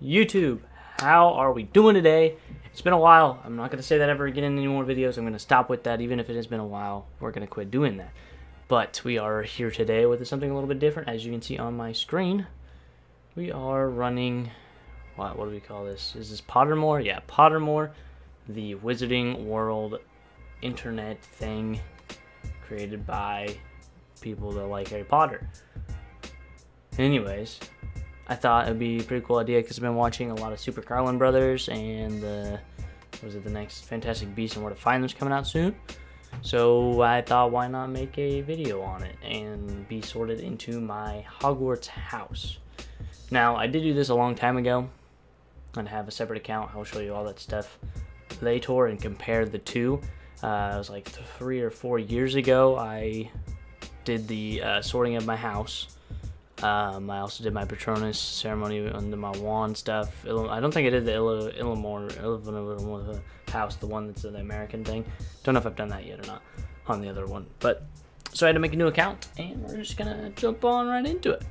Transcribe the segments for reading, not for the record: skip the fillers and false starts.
YouTube, how are we doing today? It's been a while. I'm not going to say that ever again in any more videos. I'm going to stop with that. Even if it has been a while, we're going to quit doing that. But we are here today with something a little bit different. As you can see on my screen, we are running, what do we call this? Is this Pottermore? Yeah, Pottermore, the Wizarding World internet thing created by people that like Harry Potter. Anyways, I thought it'd be a pretty cool idea because I've been watching a lot of Super Carlin Brothers and the next Fantastic Beasts and Where to Find Them's coming out soon. So I thought, why not make a video on it and be sorted into my Hogwarts house. Now, I did do this a long time ago and have a separate account. I'll show you all that stuff later and compare the two. It was like 3 or 4 years ago. I did the sorting of my house. I also did my Patronus ceremony under my wand stuff. I don't think I did the Illimore house, the one that's the American thing. Don't know if I've done that yet or not on the other one. But so I had to make a new account, and we're just gonna jump on right into it.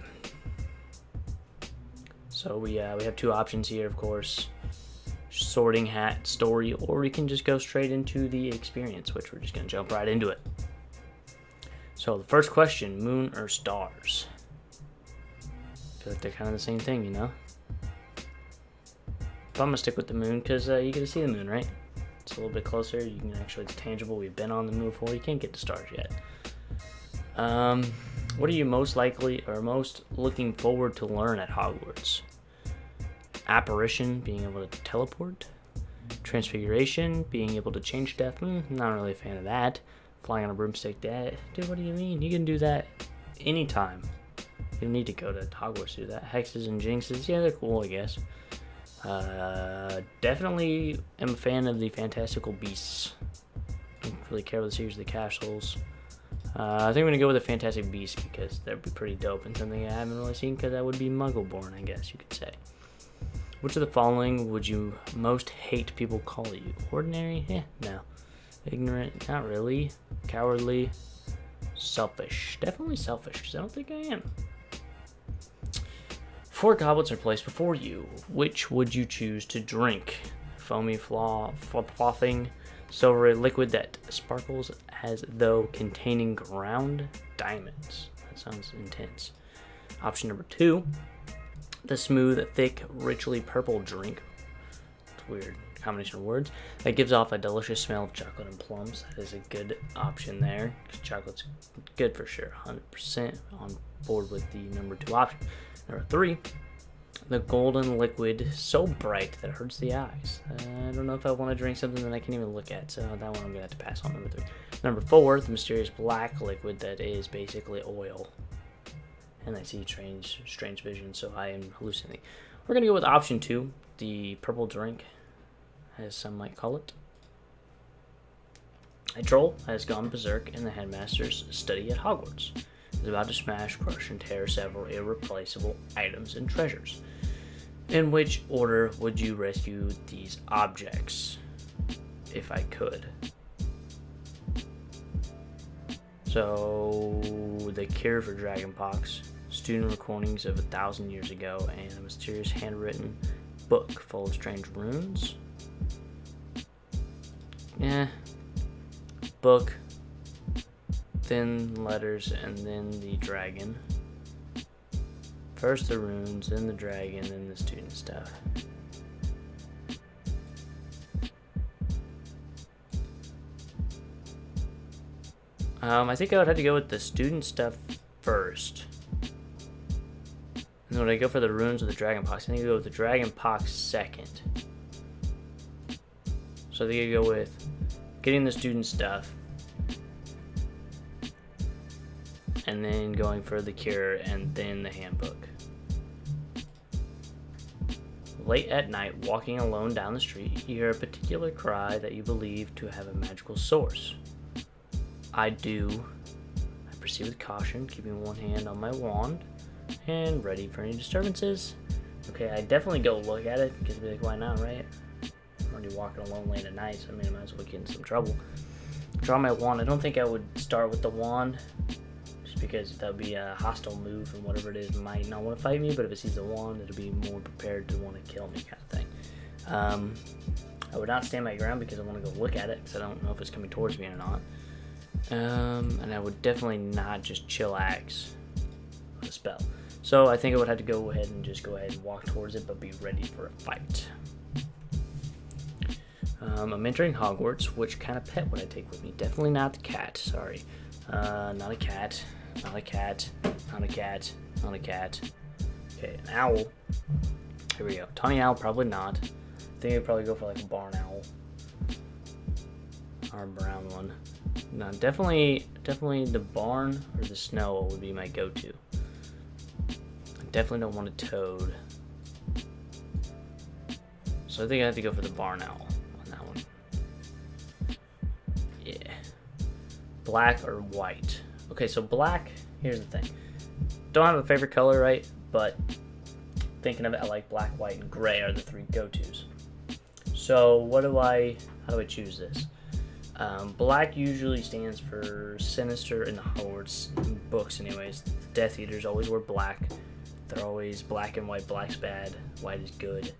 So we have two options here, of course: sorting hat, story, or we can just go straight into the experience, which we're just gonna jump right into it. So the first question: moon or stars? I feel like they're kind of the same thing, you know? But I'm going to stick with the moon because you get to see the moon, right? It's a little bit closer. You can actually, it's tangible. We've been on the moon before. You can't get to stars yet. What are you most likely or most looking forward to learn at Hogwarts? Apparition, being able to teleport. Transfiguration, being able to change death. Not really a fan of that. Flying on a broomstick. Dude, what do you mean? You can do that anytime. You don't need to go to Hogwarts to do that. Hexes and jinxes, yeah, they're cool, I guess. Definitely am a fan of the fantastical beasts. Don't really care about the secrets of the castles. I think I'm going to go with the fantastic beasts because that'd be pretty dope and something I haven't really seen because that would be Muggle-born, I guess you could say. Which of the following would you most hate people call you? Ordinary? No. Ignorant? Not really. Cowardly? Selfish? Definitely selfish because I don't think I am. 4 goblets are placed before you. Which would you choose to drink? Foamy frothing, silvery liquid that sparkles as though containing ground diamonds. That sounds intense. Option number 2, the smooth, thick, richly purple drink. It's a weird combination of words. That gives off a delicious smell of chocolate and plums. That is a good option there. Chocolate's good for sure. 100% on board with the number 2 option. Number 3, the golden liquid so bright that it hurts the eyes. I don't know if I want to drink something that I can't even look at, so that one I'm going to have to pass on. Number 3. Number 4, the mysterious black liquid that is basically oil. And I see strange vision, so I am hallucinating. We're going to go with option 2, the purple drink, as some might call it. A troll has gone berserk in the headmaster's study at Hogwarts. Is about to smash, crush, and tear several irreplaceable items and treasures. In which order would you rescue these objects, if I could? So, the cure for dragonpox, student recordings of 1,000 years ago, and a mysterious handwritten book full of strange runes. Book. Then letters, and then the dragon. First the runes, then the dragon, then the student stuff. I think I would have to go with the student stuff first. And then would I go for the runes or the dragon pox? I think I go with the dragon pox second. So I think I go with getting the student stuff, and then going for the cure, and then the handbook. Late at night, walking alone down the street, you hear a particular cry that you believe to have a magical source. I proceed with caution, keeping one hand on my wand, and ready for any disturbances. Okay, I definitely go look at it, because I'd be like, why not, right? I'm already walking alone late at night, so I might as well get in some trouble. Draw my wand. I don't think I would start with the wand. because that'll be a hostile move, and whatever it is might not want to fight me, but if it sees a wand, it'll be more prepared to want to kill me, kind of thing. I would not stand my ground because I want to go look at it, because I don't know if it's coming towards me or not. And I would definitely not just chillax the spell. So I think I would have to go ahead and walk towards it, but be ready for a fight. I'm entering Hogwarts. Which kind of pet would I take with me? Definitely not the cat. Sorry. Not a cat. Not a cat. Not a cat. Not a cat. Okay, an owl. Here we go. Tawny owl, probably not. I think I'd probably go for like a barn owl. Or a brown one. No, definitely the barn or the snow would be my go-to. I definitely don't want a toad. So I think I have to go for the barn owl on that one. Yeah. Black or white? Okay, so black, here's the thing. Don't have a favorite color, right? But thinking of it, I like black, white, and gray are the three go-tos. So how do I choose this? Black usually stands for sinister in the Hogwarts books anyways. The Death Eaters always wear black. They're always black and white. Black's bad, white is good.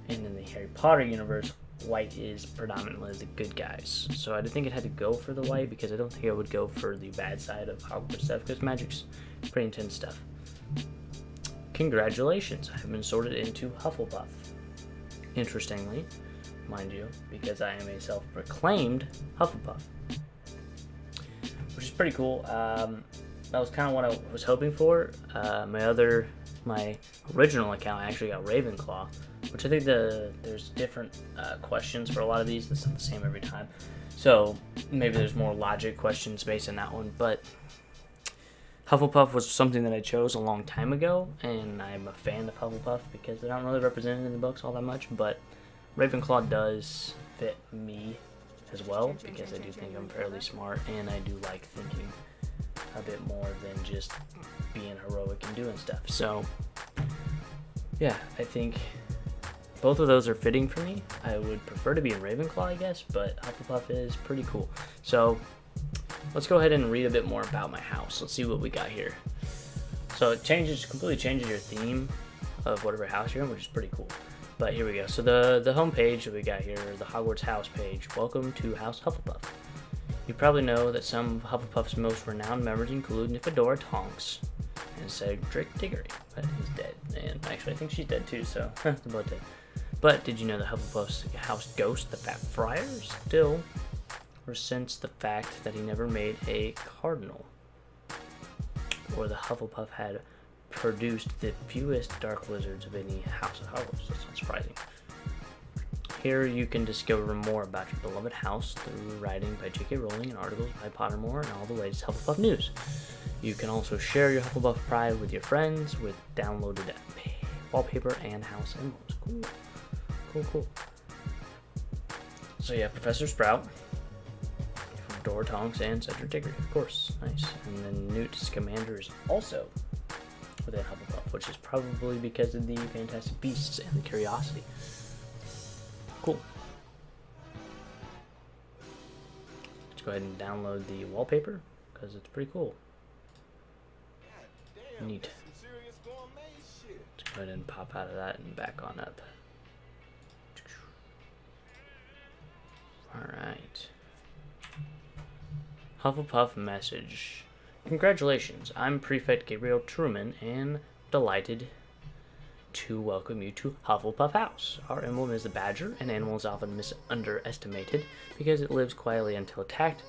And in the Harry Potter universe, white is predominantly the good guys. So I didn't think it had to go for the white because I don't think I would go for the bad side of Hogwarts stuff because magic's pretty intense stuff. Congratulations, I have been sorted into Hufflepuff. Interestingly, mind you, because I am a self-proclaimed Hufflepuff, which is pretty cool. That was kind of what I was hoping for. My original account, I actually got Ravenclaw, which I think there's different questions for a lot of these. It's not the same every time, so maybe there's more logic questions based on that one. But Hufflepuff was something that I chose a long time ago, and I'm a fan of Hufflepuff because they're not really represented in the books all that much, but Ravenclaw does fit me as well because I do think I'm fairly smart and I do like thinking a bit more than just being heroic and doing stuff. So yeah, I think both of those are fitting for me. I would prefer to be in Ravenclaw, I guess, but Hufflepuff is pretty cool. So let's go ahead and read a bit more about my house. Let's see what we got here. So it completely changes your theme of whatever house you're in, which is pretty cool. But here we go. So the home page that we got here, the Hogwarts house page. Welcome to House Hufflepuff. You probably know that some of Hufflepuff's most renowned members include Nymphadora Tonks and Cedric Diggory, but he's dead. And actually, I think she's dead too, so they're both dead. But did you know that Hufflepuff's house ghost, the Fat Friar, still resents the fact that he never made a cardinal? Or the Hufflepuff had produced the fewest dark wizards of any house of Hogwarts. That's not surprising. Here you can discover more about your beloved house through writing by J.K. Rowling and articles by Pottermore and all the latest Hufflepuff news. You can also share your Hufflepuff pride with your friends with downloaded wallpaper and house emblems. Cool. So yeah, Professor Sprout, Nymphadora Tonks, and Cedric Diggory, of course. Nice. And then Newt Scamander is also within Hufflepuff, which is probably because of the Fantastic Beasts and the Curiosity. Cool. Let's go ahead and download the wallpaper because it's pretty cool. Neat. Let's go ahead and pop out of that and back on up. Alright. Hufflepuff message. Congratulations, I'm Prefect Gabriel Truman and delighted to welcome you to Hufflepuff House. Our emblem is the badger, an animal is often underestimated because it lives quietly until attacked,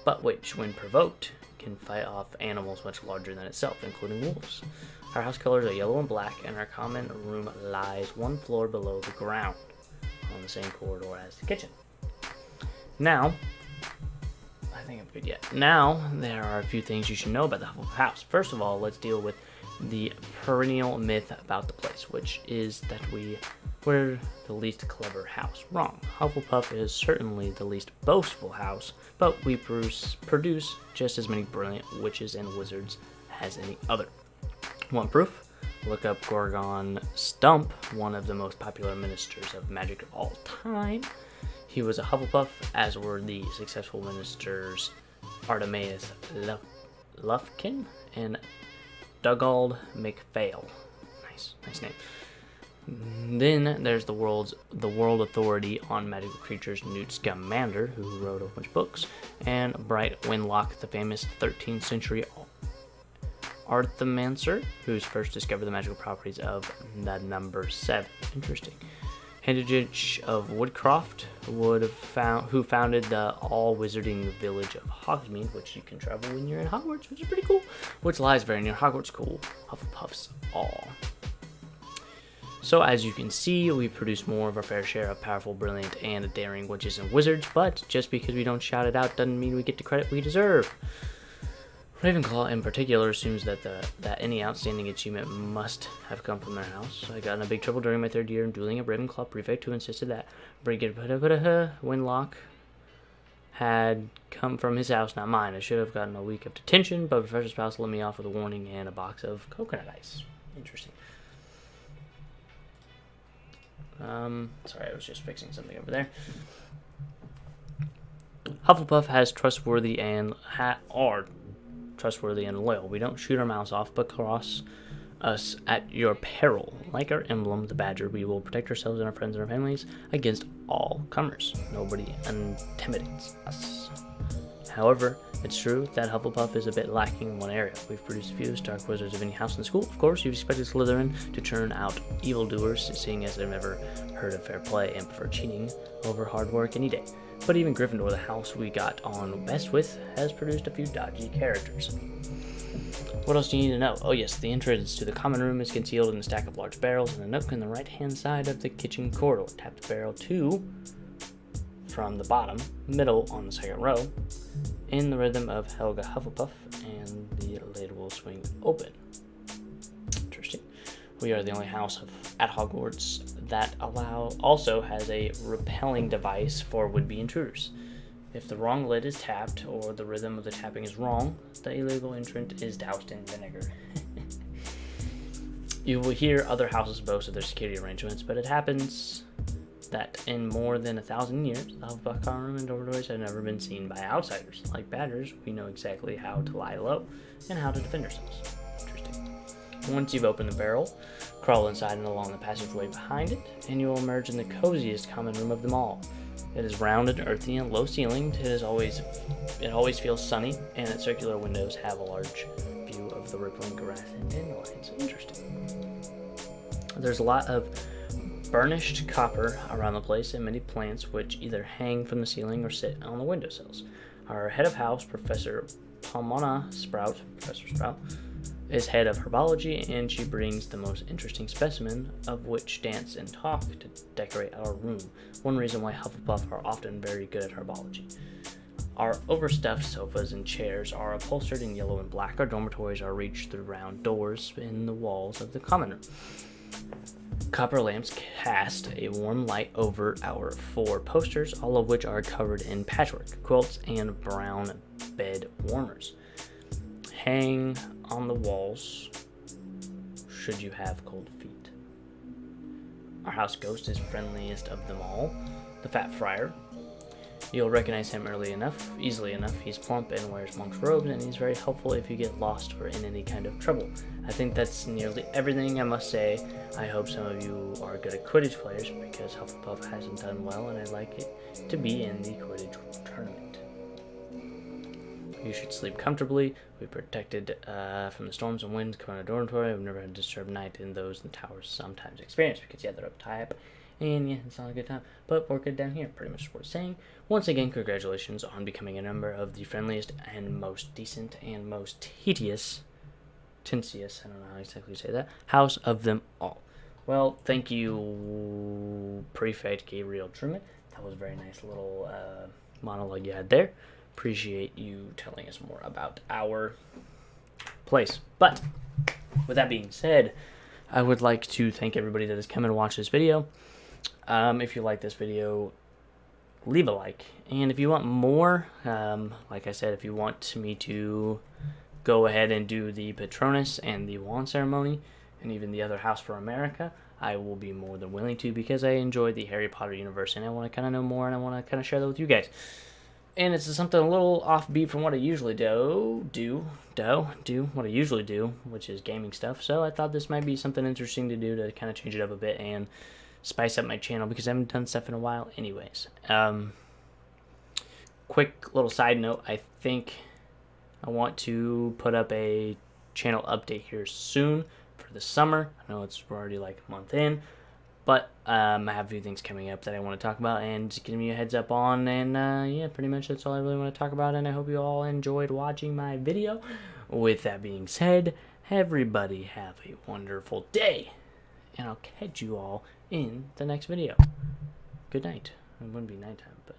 but which, when provoked, can fight off animals much larger than itself, including wolves. Our house colors are yellow and black, and our common room lies one floor below the ground, on the same corridor as the kitchen. Now, I think I'm good yet. Now, there are a few things you should know about the Hufflepuff House. First of all, let's deal with the perennial myth about the place, which is that we're the least clever house. Wrong. Hufflepuff is certainly the least boastful house, but we produce just as many brilliant witches and wizards as any other. Want proof? Look up Gorgon Stump, one of the most popular ministers of magic of all time. He was a Hufflepuff, as were the successful ministers Artemis Lufkin and Dugald McPhail. Nice name. Then there's the World Authority on Magical Creatures, Newt Scamander, who wrote a bunch of books, and Bright Winlock, the famous 13th century Arthemancer, who's first discovered the magical properties of the number 7. Interesting. Hindage of Woodcroft, who founded the all-wizarding village of Hogsmeade, which you can travel when you're in Hogwarts, which is pretty cool, which lies very near Hogwarts School, Hufflepuff's all. So as you can see, we produce more of our fair share of powerful, brilliant, and daring witches and wizards, but just because we don't shout it out doesn't mean we get the credit we deserve. Ravenclaw in particular assumes that any outstanding achievement must have come from their house. I got in a big trouble during my 3rd year in dueling a Ravenclaw prefect who insisted that Brigid Winlock had come from his house, not mine. I should have gotten a week of detention, but Professor Spouse let me off with a warning and a box of coconut ice. Interesting. Sorry, I was just fixing something over there. Hufflepuff has trustworthy and loyal. We don't shoot our mouths off, but cross us at your peril. Like our emblem, the badger, we will protect ourselves and our friends and our families against all comers. Nobody intimidates us. However, it's true that Hufflepuff is a bit lacking in one area. We've produced a few Dark Wizards of any house in the school. Of course, you'd expected Slytherin to turn out evildoers, seeing as they've never heard of fair play and prefer cheating over hard work any day. But even Gryffindor, the house we got on best with, has produced a few dodgy characters. What else do you need to know? Oh yes, the entrance to the common room is concealed in a stack of large barrels in a nook on the right-hand side of the kitchen corridor. Tap the barrel 2 from the bottom, middle on the second row, in the rhythm of Helga Hufflepuff, and the lid will swing open. Interesting. We are the only house at Hogwarts that also has a repelling device for would-be intruders. If the wrong lid is tapped or the rhythm of the tapping is wrong, the illegal entrant is doused in vinegar. You will hear other houses boast of their security arrangements, but it happens that in more than 1,000 years, the Hufflepuff common room and dormitories have never been seen by outsiders. Like badgers, we know exactly how to lie low and how to defend ourselves. Interesting. Once you've opened the barrel, crawl inside and along the passageway behind it, and you will emerge in the coziest common room of them all. It is rounded, earthy, and low-ceilinged. It always feels sunny, and its circular windows have a large view of the rippling grass and dandelions. Interesting. There's a lot of burnished copper around the place and many plants which either hang from the ceiling or sit on the windowsills. Our head of house, Professor Sprout, is head of herbology, and she brings the most interesting specimen of which dance and talk to decorate our room. One reason why Hufflepuff are often very good at herbology. Our overstuffed sofas and chairs are upholstered in yellow and black. Our dormitories are reached through round doors in the walls of the common room. Copper lamps cast a warm light over our 4 posters, all of which are covered in patchwork, quilts, and brown bed warmers. Hang on the walls should you have cold feet. Our house ghost is friendliest of them all, the Fat Friar. You'll recognize him easily enough. He's plump and wears monk's robes, and he's very helpful if you get lost or in any kind of trouble. I think that's nearly everything I must say. I hope some of you are good at Quidditch players, because Hufflepuff hasn't done well, and I'd like it to be in the Quidditch tournament. You should sleep comfortably. We're protected from the storms and winds coming out of the dormitory. We've never had a disturbed night in those in the towers sometimes experience, because they're up high, and yeah, it's not a good time. But we're good down here, pretty much what it's saying. Once again, congratulations on becoming a member of the friendliest and most decent and most tedious, I don't know how exactly to say that, house of them all. Well, thank you, Prefect Gabriel Truman. That was a very nice little monologue you had there. Appreciate you telling us more about our place. But with that being said, I would like to thank everybody that has come and watched this video. If you like this video, leave a like. And if you want more, like I said, if you want me to go ahead and do the Patronus and the wand ceremony, and even the other House for America, I will be more than willing to, because I enjoy the Harry Potter universe, and I want to kind of know more, and I want to kind of share that with you guys. and it's something a little offbeat from what I usually do what I usually do, which is gaming stuff. So I thought this might be something interesting to do to kind of change it up a bit and spice up my channel because I haven't done stuff in a while anyways. Quick little side note, I think I want to put up a channel update here soon for the summer. I know we're already like a month in, but I have a few things coming up that I want to talk about and just giving you a heads up on, and yeah, pretty much that's all I really want to talk about, and I hope you all enjoyed watching my video. With that being said, everybody have a wonderful day, and I'll catch you all in the next video. Good night. It wouldn't be nighttime, but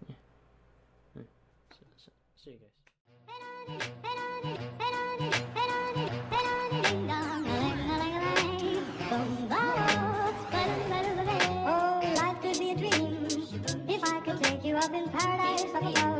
yeah. See you guys. Oh, life could be a dream if I could take you up in paradise up above.